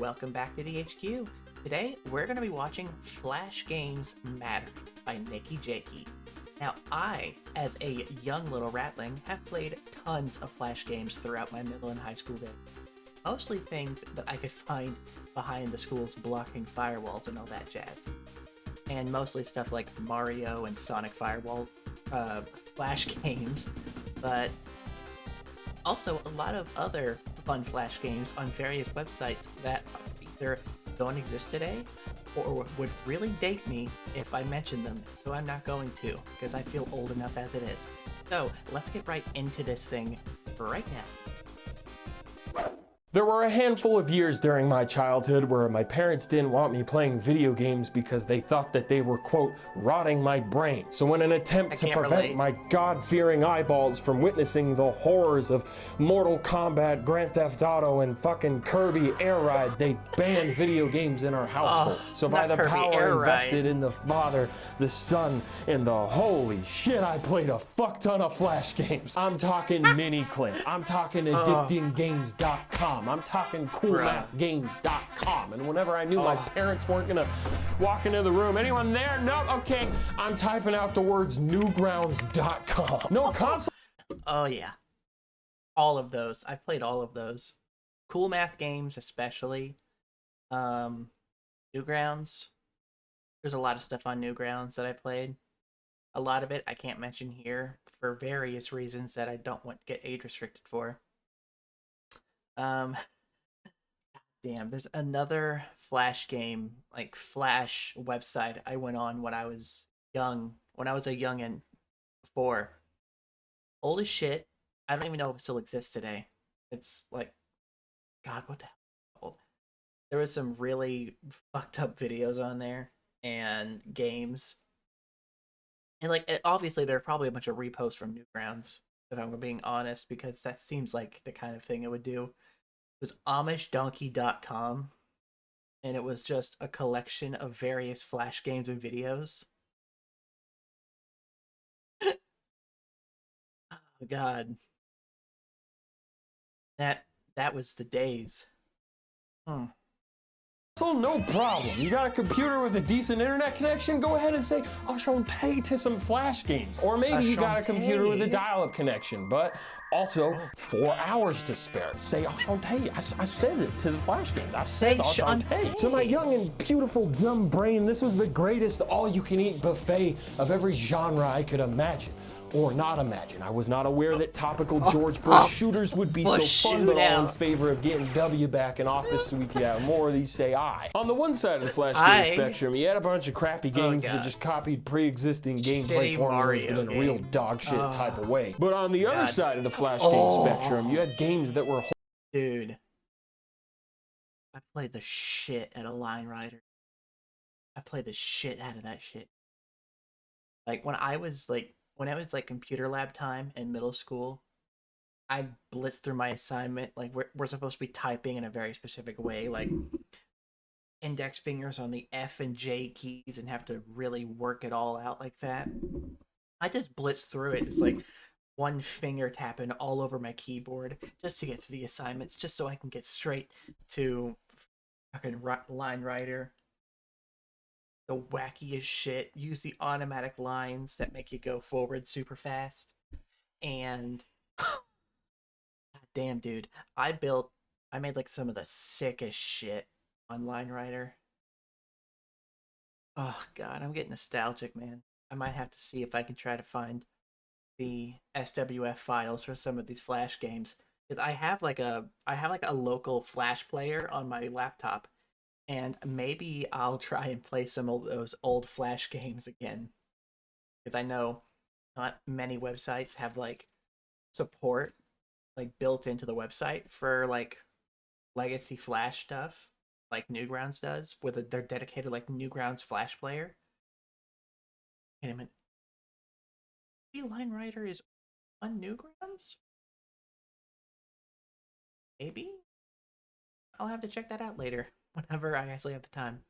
welcome back to DHQ. Today, we're going to be watching Flash Games Matter by Nakey Jakey. Now, I, as a young little ratling, have played tons of Flash games throughout my middle and high school days. Mostly things that I could find behind the school's blocking firewalls and all that jazz. And mostly stuff like Mario and Sonic Firewall Flash games, but also a lot of other fun Flash games on various websites that either don't exist today or would really date me if I mentioned them, so I'm not going to, because I feel old enough as it is. So let's get right into this thing right now. There were a handful of years during my childhood where my parents didn't want me playing video games because they thought that they were, quote, rotting my brain. So in an attempt to prevent my God-fearing eyeballs from witnessing the horrors of Mortal Kombat, Grand Theft Auto, and fucking Kirby Air Ride, they banned video games in our household. So by the power invested in the Father, the Son, and the holy shit, I played a fuck ton of Flash games. I'm talking Mini-Clip. I'm talking AddictingGames.com. I'm talking CoolMathGames.com. And whenever I knew my parents weren't gonna walk into the room, anyone there? No? Okay. I'm typing out the words Newgrounds.com. No console. Oh yeah. All of those. I've played all of those. Cool Math games especially. Newgrounds. There's a lot of stuff on Newgrounds that I played. A lot of it I can't mention here for various reasons that I don't want to get age restricted for. Damn, there's another Flash game, like Flash website I went on when I was young, when I was a youngin' before. Old as shit. I don't even know if it still exists today. It's like, God, what the hell? There was some really fucked up videos on there and games. And like, obviously there are probably a bunch of reposts from Newgrounds, if I'm being honest, because that seems like the kind of thing it would do. It was AmishDonkey.com, and it was just a collection of various Flash games and videos. Oh God, that was the days. No problem. You got a computer with a decent internet connection? Go ahead and say Ashante to some Flash games. Or maybe you got a computer with a dial-up connection, but also 4 hours to spare. Say Ashante. I says it to the Flash games. I says Ashante. To my young and beautiful dumb brain, this was the greatest all-you-can-eat buffet of every genre I could imagine. Or not imagine. I was not aware that topical George Bush shooters would be so fun, but all in favor of getting W back in office so we could have more of these say I. On the one side of the Flash game spectrum, you had a bunch of crappy games that just copied pre-existing gameplay formulas but in a real dog shit type of way. But on the other side of the Flash game spectrum, you had games that were... Dude. I played the shit out of Line Rider. I played the shit out of that shit. Like, when I was like computer lab time in middle school, I blitzed through my assignment. Like, we're supposed to be typing in a very specific way, like index fingers on the F and J keys, and have to really work it all out like that. I just blitzed through it. It's like one finger tapping all over my keyboard just to get to the assignments, just so I can get straight to fucking Line Rider. The wackiest shit, use the automatic lines that make you go forward super fast, and damn, dude, I made like some of the sickest shit on Line Rider. Oh God, I'm getting nostalgic, man. I might have to see if I can try to find the SWF files for some of these Flash games, because I have like a local Flash player on my laptop. And maybe I'll try and play some of those old Flash games again. Because I know not many websites have, like, support, like, built into the website for, like, legacy Flash stuff, like Newgrounds does, with their dedicated, like, Newgrounds Flash player. Wait a minute. Maybe Line Rider is on Newgrounds? Maybe? I'll have to check that out later, whenever I actually have the time.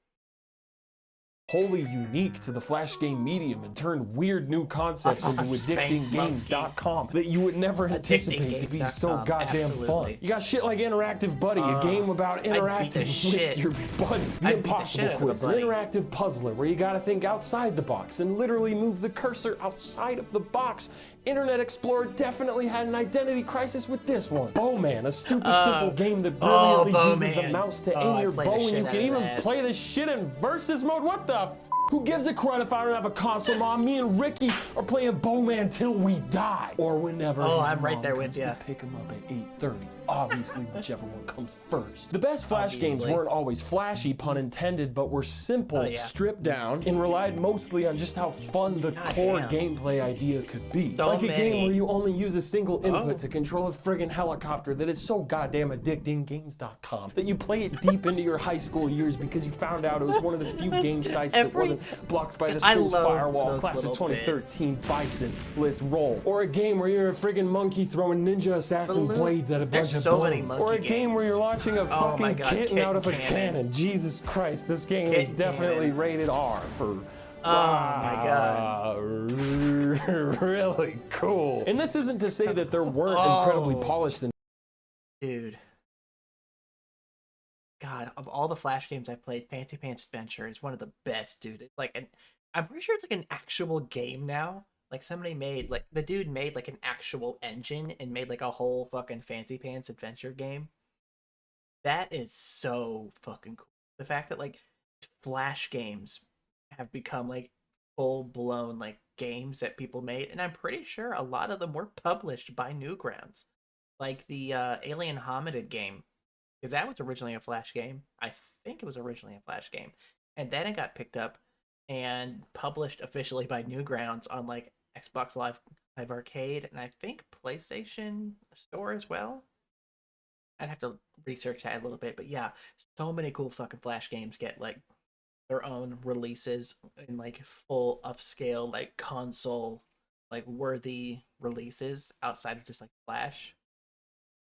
wholly unique to the Flash game medium and turned weird new concepts into addictinggames.com that you would never anticipate to be so goddamn fun. You got shit like Interactive Buddy, a game about interacting with your buddy. The Impossible Quiz, an interactive puzzler where you gotta think outside the box and literally move the cursor outside of the box. Internet Explorer definitely had an identity crisis with this one. Bowman, a stupid simple game that brilliantly uses the mouse to aim your bow, and you can even play this shit in versus mode. What the f? Who gives a crud if I don't have a console, Mom? Me and Ricky are playing Bowman till we die. Or whenever his I'm right mom there comes with you. to pick him up at 8:30. Obviously, whichever one comes first. The best Flash games weren't always flashy, pun intended, but were simple, stripped down, and relied mostly on just how fun the core gameplay idea could be. Like a game where you only use a single input to control a friggin' helicopter that is so goddamn addicting, games.com, that you play it deep into your high school years because you found out it was one of the few game sites that wasn't blocked by the school's firewall, class of 2013 Bison, let's roll. Or a game where you're a friggin' monkey throwing ninja assassin blades at a bunch of balloons. Or a game where you're launching a fucking kitten out of a cannon. Jesus Christ, this game is definitely rated R for my god. Really cool. And this isn't to say that there weren't incredibly polished and dude. God, of all the Flash games I played, Fancy Pants Adventure is one of the best, dude. It's like I'm pretty sure it's like an actual game now. Like somebody made, like the dude made like an actual engine and made like a whole fucking Fancy Pants Adventure game. That is so fucking cool. The fact that like Flash games have become like full blown like games that people made, and I'm pretty sure a lot of them were published by Newgrounds, like the Alien Hominid game, because that was originally a Flash game. I think it was originally a Flash game, and then it got picked up and published officially by Newgrounds on like Xbox Live Arcade, and I think PlayStation Store as well. I'd have to research that a little bit, but yeah, so many cool fucking Flash games get like their own releases in like full upscale, like console, like worthy releases outside of just like Flash.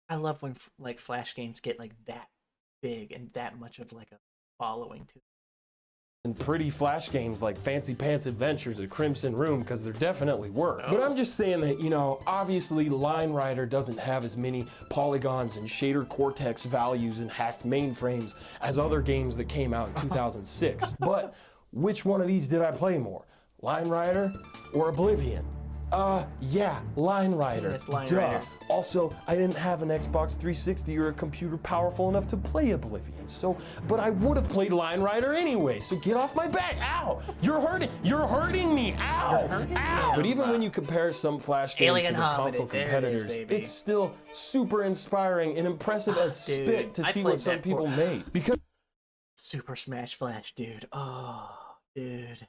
I love when like Flash games get like that big and that much of like a following to. And pretty Flash games like Fancy Pants Adventures at Crimson Room, because there definitely were. But I'm just saying that, you know, obviously Line Rider doesn't have as many polygons and shader cortex values and hacked mainframes as other games that came out in 2006. But which one of these did I play more? Line Rider or Oblivion? Yeah, Line Rider. Yes, Line Duh. Rider. Also, I didn't have an Xbox 360 or a computer powerful enough to play Oblivion, but I would have played Line Rider anyway, so get off my back. Ow! You're hurting me. Ow! Ow! But even when you compare some Flash games to the console competitors, it's still super inspiring and impressive as spit to see what some people made. Because Super Smash Flash, dude. Oh, dude.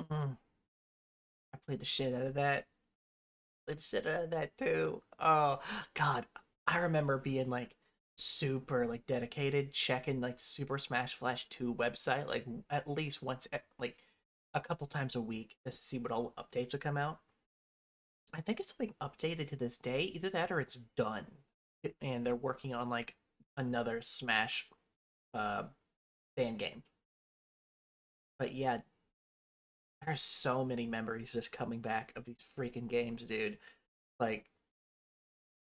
I played the shit out of that. Played the shit out of that too. Oh god, I remember being like super like dedicated, checking like the Super Smash Flash 2 website like at least once, like a couple times a week, just to see what all updates would come out. I think it's like updated to this day, either that or it's done, and they're working on like another Smash fan game. But yeah, there's so many memories just coming back of these freaking games, dude. Like,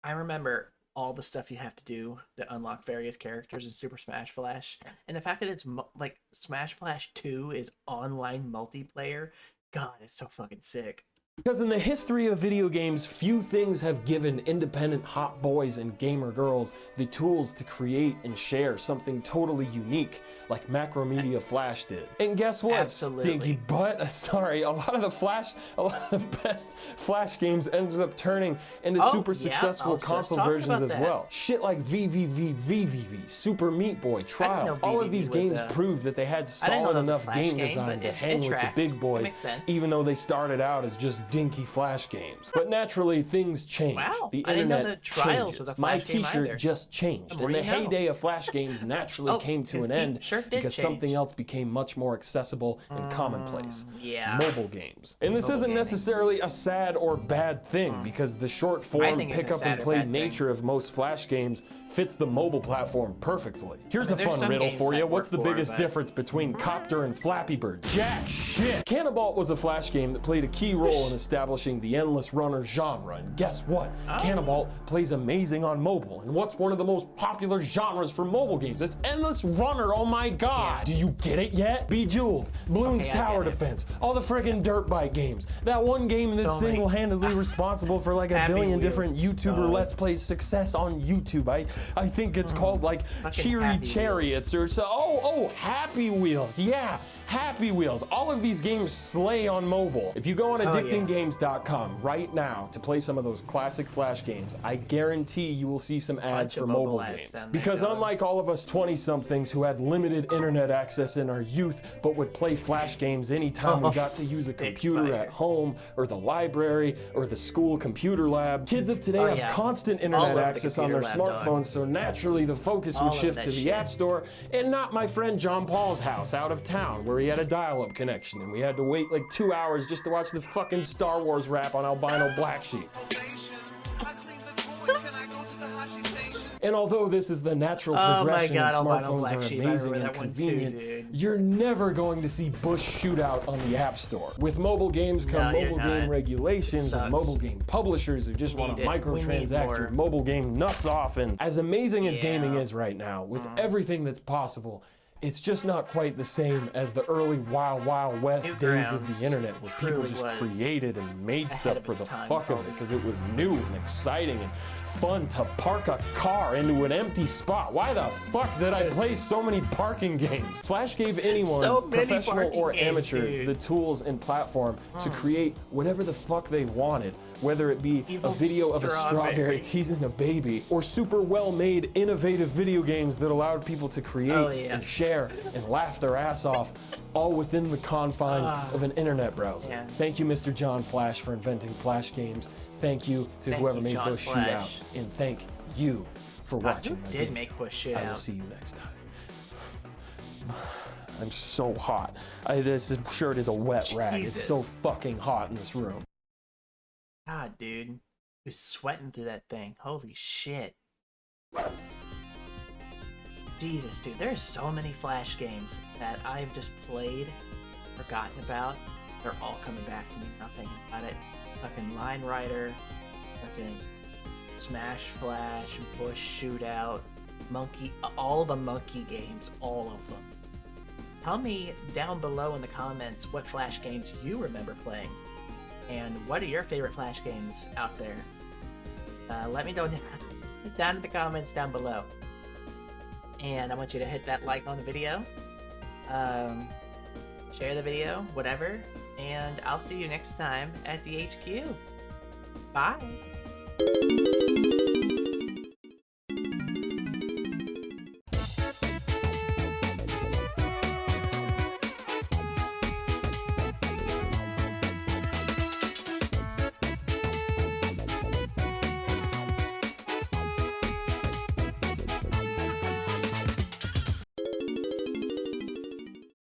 I remember all the stuff you have to do to unlock various characters in Super Smash Flash, and the fact that it's like Smash Flash 2 is online multiplayer. God, it's so fucking sick. Because in the history of video games, few things have given independent hot boys and gamer girls the tools to create and share something totally unique, like Macromedia Flash did. And guess what, Absolutely. stinky butt? Sorry, a lot of the best Flash games ended up turning into super successful console versions as well. Shit like VVV, Super Meat Boy, Trials. All of these games proved that they had solid enough game design to hang with the big boys, even though they started out as just dinky Flash games. But naturally, things change. Wow, The I didn't know internet the Trials changes. was a My Flash game t-shirt either. just changed. The more And the you know. heyday of Flash games naturally Oh, came to his an end t-shirt did because change. something else became much more accessible and commonplace. Yeah. Mobile games. And this Mobile isn't gaming. necessarily a sad or bad thing because the short I form think it's a pick up sad and or play bad thing. nature of most Flash games fits the mobile platform perfectly. Here's I mean, a there's fun some riddle games for you. that What's the work for, biggest but- difference between Copter and Flappy Bird? Jack shit! Cannonball was a Flash game that played a key role in establishing the endless runner genre. And guess what? Cannonball plays amazing on mobile. And what's one of the most popular genres for mobile games? It's endless runner. Oh my god! Do you get it yet? Bejeweled, Bloons Okay, I Tower get it. Defense, all the friggin' dirt bike games. That one game that's So many. single-handedly responsible for like a Happy billion Wheels. different YouTuber Oh. Let's Plays success on YouTube. I think it's called like Fucking Cheery Happy Chariots or so. Oh, Happy Wheels. Yeah, Happy Wheels. All of these games slay on mobile. If you go on yeah. addictinggames.com right now to play some of those classic Flash games, I guarantee you will see some ads of for mobile mobile ads games. down there, Because dog. unlike all of us 20-somethings who had limited internet access in our youth but would play Flash games anytime we got to use a computer Spitfire. at home or the library or the school computer lab, kids of today have yeah. constant All internet over the access on their computer lab, dog. smartphones, so naturally the focus All would over shift that to the shit. App Store and not my friend John Paul's house out of town where he had a dial-up connection and we had to wait like 2 hours just to watch the fucking Star Wars rap on albino black sheep. And although this is the natural Oh my progression God, and albino smartphones black are sheep. I amazing remember and that one too, convenient, dude. you're never going to see Bush Shootout on the App Store. With mobile games come No, you're mobile game not. regulations It and sucks. mobile game publishers who just want to Need it. We need microtransact more. your mobile game nuts off. And as amazing as gaming Yeah. is right now, with everything that's possible, it's just not quite the same as the early Wild Wild West days of Newgrounds the internet where people truly just was created and made ahead stuff of for its the time, fuck of it probably. because it was new and exciting and fun to park a car into an empty spot. Why the fuck did I play so many parking games? Flash gave anyone, So many professional parking or games, amateur, dude. the tools and platform to create whatever the fuck they wanted, whether it be Evil a video of a strawberry strawberry. teasing a baby or super well-made, innovative video games that allowed people to create Oh, yeah. and share and laugh their ass off, all within the confines of an internet browser. Yeah. Thank you, Mr. John Flash, for inventing Flash games. Thank you to Thank whoever you, made John Bush Flash. Shootout, and thank you for watching. Who my did video. make Bush shit I will out? see you next time. I'm so hot. This shirt is a wet rag. It's so Jesus. fucking hot in this room. God, dude. You're sweating through that thing. Holy shit. Jesus, dude. There are so many Flash games that I've just played, forgotten about. They're all coming back to me. Not thinking about it. Fucking Line Rider. Fucking Smash Flash. Bush Shootout. Monkey. All the Monkey games. All of them. Tell me down below in the comments what Flash games you remember playing. And what are your favorite Flash games out there? Let me know down in the comments down below. And I want you to hit that like on the video. Share the video, whatever. And I'll see you next time at the HQ. Bye!